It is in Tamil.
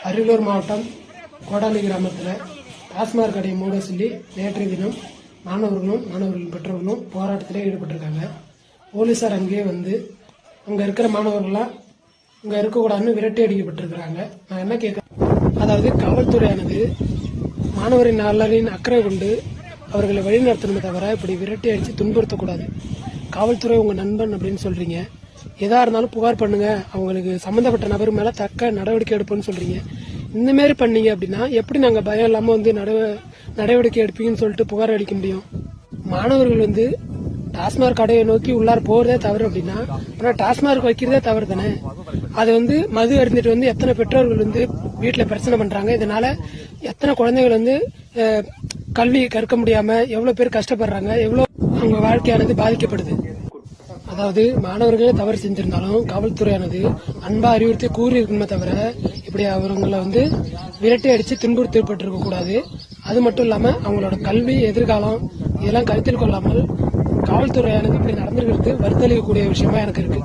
அரியலூர் மாவட்டம் கோடாலி கிராமத்தில் டாஸ்மாக் கடையை மூட சொல்லி நேற்றைய தினம் மாணவர்கள் பெற்றோர்களும் போராட்டத்திலே ஈடுபட்டிருக்காங்க. போலீசார் அங்கேயே வந்து அங்கே இருக்கிற மாணவர்கள்லாம் அங்கே இருக்கக்கூடாதுன்னு விரட்டி அடிக்கப்பட்டிருக்கிறாங்க. நான் என்ன கேட்க, அதாவது காவல்துறையானது மாணவரின் நலனின் அக்கறை கொண்டு அவர்களை வழிநடத்தணுமே தவிர இப்படி விரட்டி அடித்து துன்புறுத்தக்கூடாது. காவல்துறை உங்கள் நண்பன் அப்படின்னு சொல்கிறீங்க, எதா இருந்தாலும் புகார் பண்ணுங்க, அவங்களுக்கு சம்மந்தப்பட்ட நபர் மேலே தக்க நடவடிக்கை எடுப்போம்னு சொல்கிறீங்க. இந்தமாரி பண்ணீங்க அப்படின்னா எப்படி நாங்கள் பயம் இல்லாமல் வந்து நடவடிக்கை எடுப்பீங்கன்னு சொல்லிட்டு புகார் அளிக்க முடியும்? மாணவர்கள் வந்து டாஸ்மாக் கடையை நோக்கி உள்ளார போகிறதே தவறு அப்படின்னா ஆனால் டாஸ்மாக் வைக்கிறதே தவறு தானே. அது வந்து மது அருந்திட்டு வந்து எத்தனை பெற்றோர்கள் வந்து வீட்டில் பிரச்சனை பண்ணுறாங்க. இதனால எத்தனை குழந்தைகள் வந்து கல்வி கற்க முடியாமல் எவ்வளோ பேர் கஷ்டப்படுறாங்க, எவ்வளோ அவங்க வாழ்க்கையானது பாதிக்கப்படுது. அதாவது மாணவர்களே தவறு செஞ்சிருந்தாலும் காவல்துறையானது அன்பா அறிவுறுத்தி கூறி இருக்கணுமே தவிர இப்படி அவங்களை வந்து விரட்டி அடித்து துன்புறுத்தப்பட்டிருக்க கூடாது. அது மட்டும் இல்லாமல் அவங்களோட கல்வி எதிர்காலம் இதெல்லாம் கருத்தில் கொள்ளாமல் காவல்துறையானது இப்படி நடந்திருக்கிறது வருத்தளிக்கக்கூடிய விஷயமா எனக்கு இருக்கு.